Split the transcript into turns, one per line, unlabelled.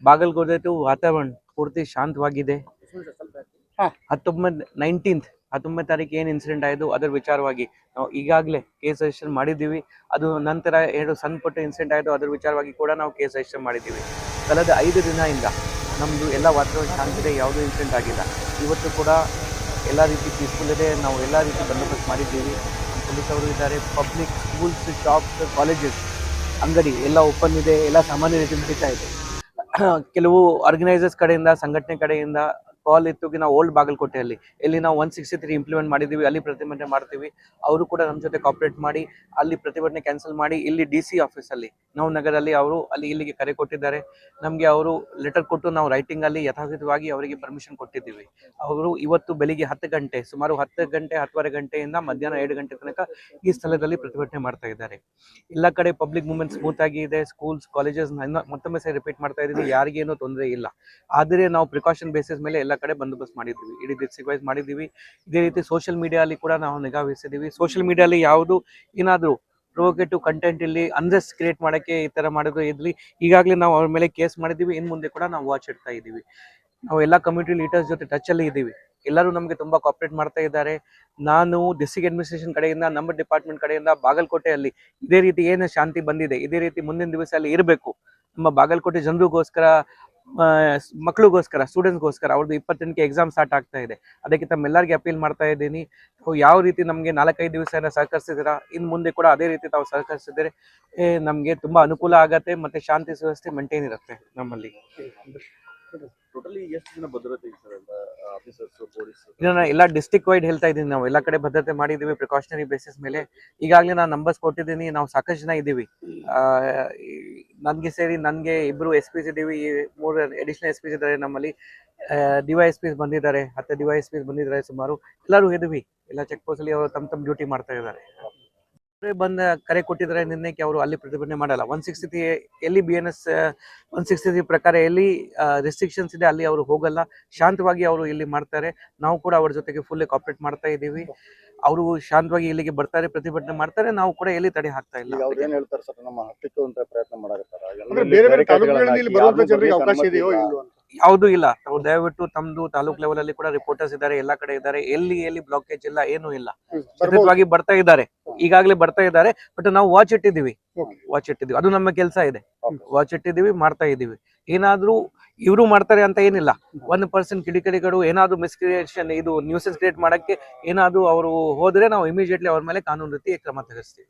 Bagalkot to ವಾತಾವರಣ ಪೂರ್ತಿ ಶಾಂತವಾಗಿದೆ. 19 ತಾರೀಕು ಏನು ಇನ್ಸಿಡೆಂಟ್ ಆಯಿತು ಅದರ ವಿಚಾರವಾಗಿ ನಾವು ಈಗಾಗಲೇ ಕೇಸ್ ರಿಜಿಸ್ಟರ್ ಮಾಡಿದ್ದೀವಿ. ಅದು ನಂತರ 2 ಸಣ್ಣ ಪುಟ್ಟ ಇನ್ಸಿಡೆಂಟ್ ಆಯಿತು, ಅದರ ವಿಚಾರವಾಗಿ ಕೂಡ ನಾವು ಕೇಸ್ ರಿಜಿಸ್ಟರ್ ಮಾಡಿದ್ದೀವಿ. ಕಳೆದ 5 ದಿನದಿಂದ ನಮ್ಮದು ಎಲ್ಲ ವಾತಾವರಣ ಶಾಂತ ಇದೆ, ಯಾವುದೂ ಇನ್ಸಿಡೆಂಟ್ ಆಗಿಲ್ಲ. ಇವತ್ತು ಕೂಡ ಎಲ್ಲ ರೀತಿ ಪೀಸ್ಫುಲ್ ಇದೆ. ನಾವು ಎಲ್ಲ ರೀತಿ ಬಂದೋಬಸ್ತ್ ಮಾಡಿದ್ದೀವಿ. ಪೊಲೀಸ್ ಅವರು ಇದ್ದಾರೆ. ಪಬ್ಲಿಕ್ ಸ್ಕೂಲ್ಸ್, ಶಾಪ್ಸ್, ಕಾಲೇಜಸ್, ಅಂಗಡಿ ಎಲ್ಲ ಓಪನ್ ಇದೆ. ಎಲ್ಲ ಸಾಮಾನ್ಯ ರೀತಿ ನಡೀತಾ ಇದೆ. ಕೆಲವು ಆರ್ಗನೈಸರ್ಸ್ ಕಡೆಯಿಂದ, ಸಂಘಟನೆ ಕಡೆಯಿಂದ ಕಾಲ್ ಇತ್ತು ನಾವು ಓಲ್ಡ್ ಬಾಗಲಕೋಟೆಯಲ್ಲಿ ಎಲ್ಲಿ ನಾವು 163 ಇಂಪ್ಲಿಮೆಂಟ್ ಮಾಡಿದ್ದೀವಿ, ಅಲ್ಲಿ ಪ್ರತಿಭಟನೆ ಮಾಡ್ತೀವಿ. ಅವರು ಕೂಡ ನಮ್ಮ ಜೊತೆ ಕಾಪರೇಟ್ ಮಾಡಿ ಅಲ್ಲಿ ಪ್ರತಿಭಟನೆ ಕ್ಯಾನ್ಸಲ್ ಮಾಡಿ ಇಲ್ಲಿ DC ಆಫೀಸಲ್ಲಿ ನಾವು ನಗರಲ್ಲಿ ಅವರು ಇಲ್ಲಿಗೆ ಕರೆ ಕೊಟ್ಟಿದ್ದಾರೆ. ನಮಗೆ ಅವರು ಲೆಟರ್ ಕೊಟ್ಟು ನಾವು ರೈಟಿಂಗಲ್ಲಿ ಯಥಾವತ್ತವಾಗಿ ಅವರಿಗೆ ಪರ್ಮಿಷನ್ ಕೊಟ್ಟಿದ್ದೀವಿ. ಅವರು ಇವತ್ತು ಬೆಳಿಗ್ಗೆ 10 ಗಂಟೆ, ಸುಮಾರು 10 ಗಂಟೆ 10:30 ಗಂಟೆಯಿಂದ ಮಧ್ಯಾಹ್ನ 2 ಗಂಟೆ ತನಕ ಈ ಸ್ಥಳದಲ್ಲಿ ಪ್ರತಿಭಟನೆ ಮಾಡ್ತಾ ಇದ್ದಾರೆ. ಎಲ್ಲ ಕಡೆ ಪಬ್ಲಿಕ್ ಮೂವ್ಮೆಂಟ್ ಸ್ಮೂತ್ ಆಗಿ ಇದೆ. ಸ್ಕೂಲ್ಸ್, ಕಾಲೇಜಸ್ ಮತ್ತೊಮ್ಮೆ ಸಹ ರಿಪೀಟ್ ಮಾಡ್ತಾ ಇದ್ದೀನಿ, ಯಾರಿಗೇನು ತೊಂದರೆ ಇಲ್ಲ. ಆದರೆ ನಾವು ಪ್ರಿಕಾಷನ್ ಬೇಸಿಸ್ ಮೇಲೆ ಎಲ್ಲ ಕಡೆ ಬಂದೋಬಸ್ತ್ ಮಾಡಿದ್ದೀವಿ, ಇಡೀ ಡಿಸ್ಟ್ರಿಕ್ಟ್ ವೈಸ್ ಮಾಡಿದ್ದೀವಿ. ಇದೇ ರೀತಿ ಸೋಷಿಯಲ್ ಮೀಡಿಯಾ ಅಲ್ಲಿ ಕೂಡ ನಾವು ನಿಗಾ ವಹಿಸಿದ್ದೀವಿ. ಸೋಷಿಯಲ್ ಮೀಡಿಯಾದಲ್ಲಿ ಯಾವುದು ಏನಾದರೂ ಪ್ರೊವೋಕೇಟಿವ್ ಕಂಟೆಂಟ್ ಇಲ್ಲಿ ಅನ್ರೆಸ್ಟ್ ಕ್ರಿಯೇಟ್ ಮಾಡೋಕ್ಕೆ ಈ ಥರ ಮಾಡಿದ್ರು ಇರಲಿ, ಈಗಾಗಲೇ ನಾವು ಅವ್ರ ಮೇಲೆ ಕೇಸ್ ಮಾಡಿದ್ದೀವಿ. ಇನ್ನು ಮುಂದೆ ಕೂಡ ನಾವು ವಾಚ್ ಇಡ್ತಾ ಇದ್ದೀವಿ. ನಾವು ಎಲ್ಲ ಕಮ್ಯುನಿಟಿ ಲೀಡರ್ಸ್ ಜೊತೆ ಟಚಲ್ಲಿ ಇದ್ದೀವಿ. ಎಲ್ಲರೂ ನಮಗೆ ತುಂಬ ಕೋಆಪರೇಟ್ ಮಾಡ್ತಾ ಇದ್ದಾರೆ. ನಾನು ಡಿಸ್ಟ್ರಿಕ್ಟ್ ಅಡ್ಮಿನಿಸ್ಟ್ರೇಷನ್ ಕಡೆಯಿಂದ, ನಮ್ಮ ಡಿಪಾರ್ಟ್ಮೆಂಟ್ ಕಡೆಯಿಂದ ಬಾಗಲಕೋಟೆಯಲ್ಲಿ ಇದೇ ರೀತಿ ಏನು ಶಾಂತಿ ಬಂದಿದೆ, ಇದೇ ರೀತಿ ಮುಂದಿನ ದಿವಸ ಅಲ್ಲಿ ಇರಬೇಕು. ನಮ್ಮ ಬಾಗಲಕೋಟೆ ಜನರಿಗೋಸ್ಕರ, ಮಕ್ಕಳಿಗೋಸ್ಕರ, ಸ್ಟೂಡೆಂಟ್ಸ್ಗೋಸ್ಕರ. ಅವ್ರದ್ದು 28ಕ್ಕೆ ಎಕ್ಸಾಮ್ ಸ್ಟಾರ್ಟ್ ಆಗ್ತಾ ಇದೆ. ಅದಕ್ಕೆ ತಮ್ಮೆಲ್ಲರಿಗೆ ಅಪೀಲ್ ಮಾಡ್ತಾ ಇದ್ದೀನಿ, ಯಾವ ರೀತಿ ನಮಗೆ 4-5 ದಿವಸ ಸಹಕರಿಸಿದ್ದೀರಾ, ಇನ್ನು ಮುಂದೆ ಕೂಡ ಅದೇ ರೀತಿ ತಾವು ಸಹಕರಿಸಿದರೆ ನಮಗೆ ತುಂಬ ಅನುಕೂಲ ಆಗತ್ತೆ ಮತ್ತು ಶಾಂತಿ ವ್ಯವಸ್ಥೆ ಮೇಂಟೈನ್ ಇರುತ್ತೆ ನಮ್ಮಲ್ಲಿ. ಎಲ್ಲ ಡಿಸ್ಟ್ರಿಕ್ಟ್ ವೈಡ್ ಹೇಳ್ತಾ ಇದ್ದೀನಿ, ನಾವು ಎಲ್ಲ ಕಡೆ ಭದ್ರತೆ ಮಾಡಿದ್ದೀವಿ ಪ್ರಿಕಾಷನರಿ ಬೇಸಿಸ್ ಮೇಲೆ. ಈಗಾಗಲೇ ನಾನು ನಂಬರ್ಸ್ ಕೊಟ್ಟಿದ್ದೀನಿ. ನಾವು ಸಾಕಷ್ಟು ಜನ ಇದ್ದೀವಿ. ನನಗೆ ಸೇರಿ ನನಗೆ 2 SPs ಇದ್ದೀವಿ, 3 ಅಡಿಷನಲ್ SPs ಇದ್ದಾರೆ ನಮ್ಮಲ್ಲಿ. DYSPs ಬಂದಿದ್ದಾರೆ, 10 DYSPs ಬಂದಿದ್ದಾರೆ ಸುಮಾರು. ಎಲ್ಲರೂ ಇದ್ದೀವಿ. ಎಲ್ಲ ಚೆಕ್ ಪೋಸ್ಟಲ್ಲಿ ಅವರು ತಮ್ಮ ಡ್ಯೂಟಿ ಮಾಡ್ತಾ ಇದ್ದಾರೆ. ಬಂದ ಕರೆ ಕೊಟ್ಟಿದ್ದಾರೆ ನಿನ್ನೆಗೆ ಅವರು ಅಲ್ಲಿ ಪ್ರತಿಭಟನೆ ಮಾಡಲ್ಲ. 163 ಎಲ್ಲಿ BNS 163 ಪ್ರಕಾರ ಎಲ್ಲಿ ರೆಸ್ಟ್ರಿಕ್ಷನ್ಸ್ ಇದೆ ಅಲ್ಲಿ ಅವರು ಹೋಗಲ್ಲ. ಶಾಂತವಾಗಿ ಅವರು ಇಲ್ಲಿ ಮಾಡ್ತಾರೆ. ನಾವು ಕೂಡ ಅವ್ರ ಜೊತೆಗೆ ಫುಲ್ ಕೋಆಪರೇಟ್ ಮಾಡ್ತಾ ಇದ್ದೀವಿ. ಅವರು ಶಾಂತವಾಗಿ ಇಲ್ಲಿಗೆ ಬರ್ತಾರೆ, ಪ್ರತಿಭಟನೆ ಮಾಡ್ತಾರೆ. ನಾವು ಕೂಡ ಎಲ್ಲಿ ತಡೆ ಹಾಕ್ತಾ ಇಲ್ಲ. ಯಾವುದೂ ಇಲ್ಲ. ಅವ್ರು ದಯವಿಟ್ಟು ತಮ್ದು ತಾಲೂಕ್ ಲೆವೆಲ್ ಅಲ್ಲಿ ಕೂಡ ರಿಪೋರ್ಟರ್ಸ್ ಇದ್ದಾರೆ, ಎಲ್ಲ ಕಡೆ ಇದ್ದಾರೆ. ಎಲ್ಲಿ ಬ್ಲಾಕೇಜ್ ಇಲ್ಲ, ಏನೂ ಇಲ್ಲ. ಸತತವಾಗಿ ಬರ್ತಾ ಇದ್ದಾರೆ, ಈಗಾಗಲೇ ಬರ್ತಾ ಇದ್ದಾರೆ. ಬಟ್ ನಾವು ವಾಚ್ ಇಟ್ಟಿದ್ದೀವಿ. ಅದು ನಮ್ಮ ಕೆಲಸ ಇದೆ. ವಾಚ್ ಇಟ್ಟಿದ್ದೀವಿ, ಮಾಡ್ತಾ ಇದ್ದೀವಿ. ಏನಾದ್ರೂ ಇವರು ಮಾಡ್ತಾರೆ ಅಂತ ಏನಿಲ್ಲ. 1% ಕಿಡಿಕೇಡಿಗಳು ಏನಾದ್ರು ಮಿಸ್ಕ್ರಿಯೇಷನ್, ಇದು ನ್ಯೂಸೆನ್ಸ್ ಕ್ರಿಯೇಟ್ ಮಾಡಕ್ಕೆ ಏನಾದ್ರು ಅವರು ಹೋದ್ರೆ ನಾವು ಇಮಿಡಿಯೇಟ್ಲಿ ಅವ್ರ ಮೇಲೆ ಕಾನೂನು ರೀತಿ ಕ್ರಮ ತೆಗೆಸ್ತೀವಿ.